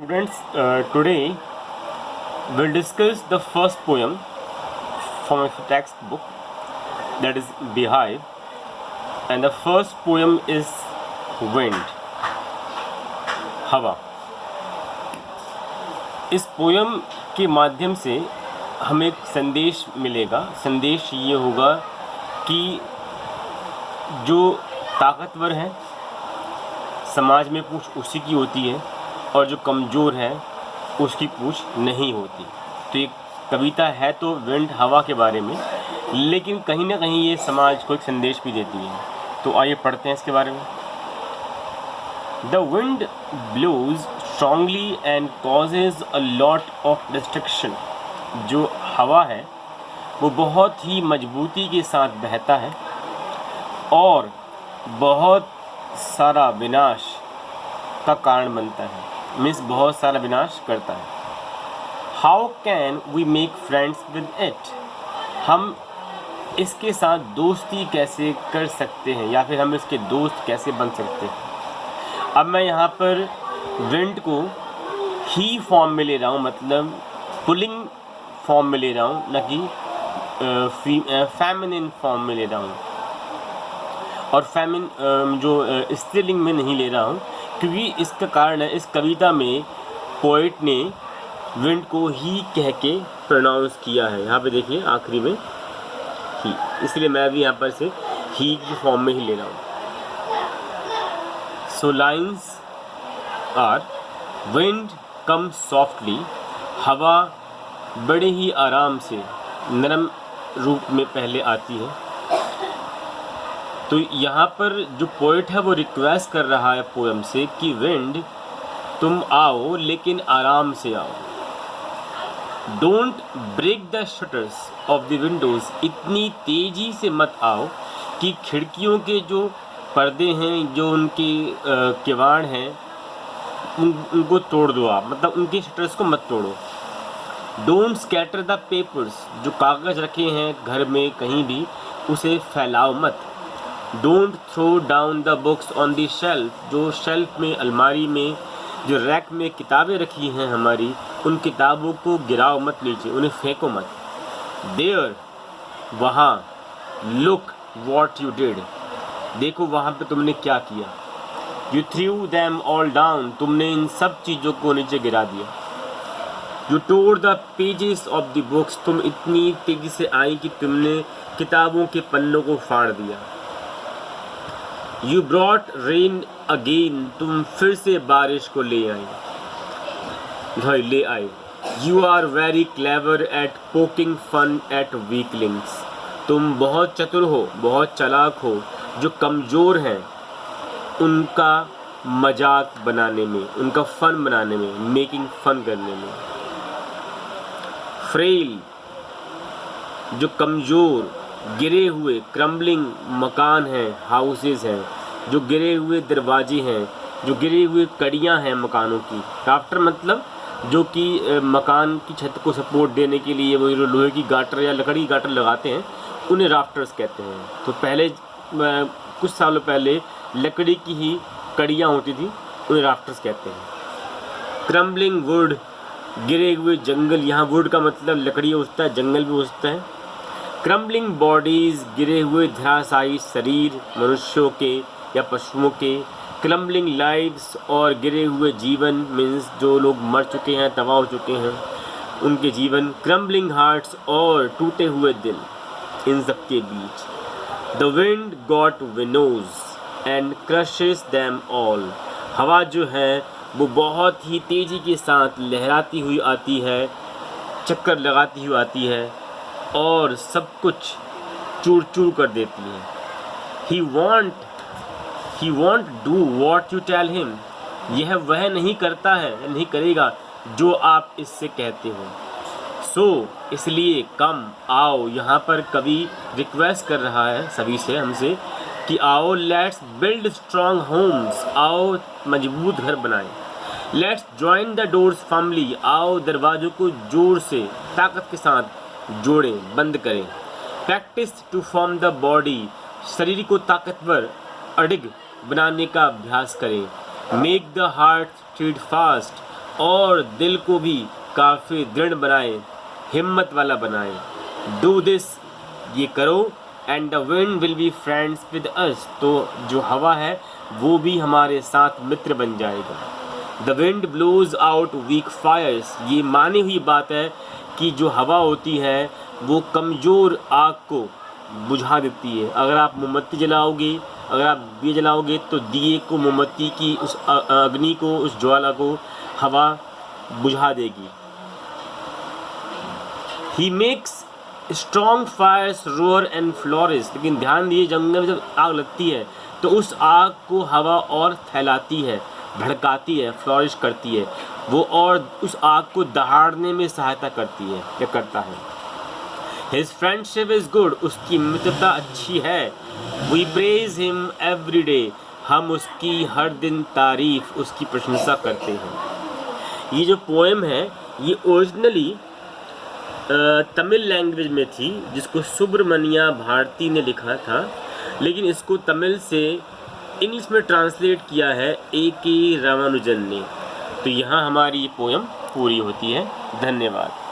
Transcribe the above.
Students, today we'll discuss the first poem from a textbook, that is Beehive, and the first poem is Wind, हवा। इस poem के माध्यम से हमें एक संदेश मिलेगा। संदेश ये होगा कि जो ताकतवर है समाज में पूछ उसी की होती है और जो कमज़ोर है उसकी पूछ नहीं होती। तो एक कविता है तो विंड, हवा के बारे में, लेकिन कहीं ना कहीं ये समाज को एक संदेश भी देती है। तो आइए पढ़ते हैं इसके बारे में। The wind blows strongly and causes a lot of destruction. जो हवा है वो बहुत ही मजबूती के साथ बहता है और बहुत सारा विनाश का कारण बनता है, मीन्स बहुत सारा विनाश करता है। How can we make friends with it. हम इसके साथ दोस्ती कैसे कर सकते हैं या फिर हम इसके दोस्त कैसे बन सकते हैं। अब मैं यहाँ पर विंड को ही फॉर्म में ले रहा हूँ, मतलब पुलिंग फॉर्म में ले रहा हूँ, न कि फेमिनिन फॉर्म में ले रहा हूँ। और जो स्त्रीलिंग में नहीं ले रहा हूँ, क्योंकि इसका कारण है इस कविता में पोइट ने विंड को ही कह के प्रोनाउंस किया है। यहाँ पे देखिए आखिरी में ही, इसलिए मैं भी यहाँ पर से ही की फॉर्म में ही ले रहा हूँ। So lines are wind come softly. हवा बड़े ही आराम से नरम रूप में पहले आती है। तो यहाँ पर जो पोइट है वो रिक्वेस्ट कर रहा है पोएम से कि विंड तुम आओ लेकिन आराम से आओ। Don't break the shutters of the windows. इतनी तेज़ी से मत आओ कि खिड़कियों के जो पर्दे हैं, जो उनके किवाड़ हैं, उनको तोड़ दो आप, मतलब उनके शटर्स को मत तोड़ो। Don't scatter the papers. जो कागज़ रखे हैं घर में कहीं भी उसे फैलाओ मत। Don't throw down the books on the shelf. जो शेल्फ में, अलमारी में, जो रैक में किताबें रखी हैं हमारी, उन किताबों को गिराओ मत नीचे, उन्हें फेंको मत। देयर, वहाँ, लुक वॉट यू डिड। देखो वहाँ पे तुमने क्या किया। You through them all down. तुमने इन सब चीज़ों को नीचे गिरा दिया। You tore the pages of the books. तुम इतनी तेज़ी से आई कि तुमने किताबों के पन्नों को फाड़ दिया। You brought rain again. तुम फिर से बारिश को ले आए। You are very clever at poking fun at weaklings. तुम बहुत चतुर हो, बहुत चालाक हो, जो कमज़ोर हैं उनका मजाक बनाने में, उनका फन बनाने में, मेकिंग फन करने में। फ्रेल, जो कमज़ोर, गिरे हुए, क्रम्बलिंग मकान हैं, हाउसेस हैं, जो गिरे हुए दरवाजे हैं, जो गिरे हुए कड़ियाँ हैं मकानों की। राफ्टर मतलब जो कि मकान की छत को सपोर्ट देने के लिए वो लोहे की गाटर या लकड़ी की गाटर लगाते हैं, उन्हें राफ्टर्स कहते हैं। तो पहले कुछ सालों पहले लकड़ी की ही कड़ियाँ होती थी, उन्हें राफ्टर्स कहते हैं। क्रम्बलिंग वुड, गिरे हुए जंगल। यहाँ वुड का मतलब लकड़ी हो सकता है, जंगल भी हो सकता है। क्रम्बलिंग बॉडीज़, गिरे हुए धराशायी शरीर मनुष्यों के या पशुओं के। क्रम्बलिंग लाइव्स, और गिरे हुए जीवन, मीन्स जो लोग मर चुके हैं, तबाह हो चुके हैं, उनके जीवन। क्रम्बलिंग हार्ट्स, और टूटे हुए दिल। इन सब के बीच the wind got windows and crashes them all. हवा जो है वो बहुत ही तेज़ी के साथ लहराती हुई आती है, चक्कर लगाती हुई आती है और सब कुछ चूर चूर कर देती है। He won't do what you tell him. यह वह नहीं करता है, नहीं करेगा जो आप इससे कहते हो। सो इसलिए कम, आओ। यहाँ पर कवि रिक्वेस्ट कर रहा है सभी से, हमसे, कि आओ लेट्स बिल्ड स्ट्रॉन्ग होम्स। आओ मजबूत घर बनाएं। Let's join the doors firmly. आओ दरवाज़ों को जोर से, ताकत के साथ जोड़ें, बंद करें। Practise to form the body. शरीर को ताकतवर, अडिग बनाने का अभ्यास करें। Make the heart steadfast. और दिल को भी काफ़ी दृढ़ बनाए, हिम्मत वाला बनाए। डू दिस, ये करो, and the wind will be friends with us, तो जो हवा है वो भी हमारे साथ मित्र बन जाएगा। The wind blows out weak fires, ये मानी हुई बात है कि जो हवा होती है वो कमज़ोर आग को बुझा देती है। अगर आप मोमबत्ती जलाओगे, अगर आप दिए जलाओगे तो दिए को, मोमबत्ती की उस अग्नि को, उस ज्वाला को हवा बुझा देगी। He makes strong fires roar and flourish, लेकिन ध्यान दिए जंगल में जब आग लगती है तो उस आग को हवा और फैलाती है, भड़काती है, फ्लोरिश करती है वो, और उस आग को दहाड़ने में सहायता करती है या करता है। His friendship is good, उसकी मित्रता अच्छी है। We praise him every day, हम उसकी हर दिन तारीफ, उसकी प्रशंसा करते हैं। ये जो पोएम है ये ओरिजिनली तमिल लैंग्वेज में थी, जिसको सुब्रमण्या भारती ने लिखा था, लेकिन इसको तमिल से इंग्लिश में ट्रांसलेट किया है A.K. रामानुजन ने। तो यहाँ हमारी ये पोएम पूरी होती है। धन्यवाद।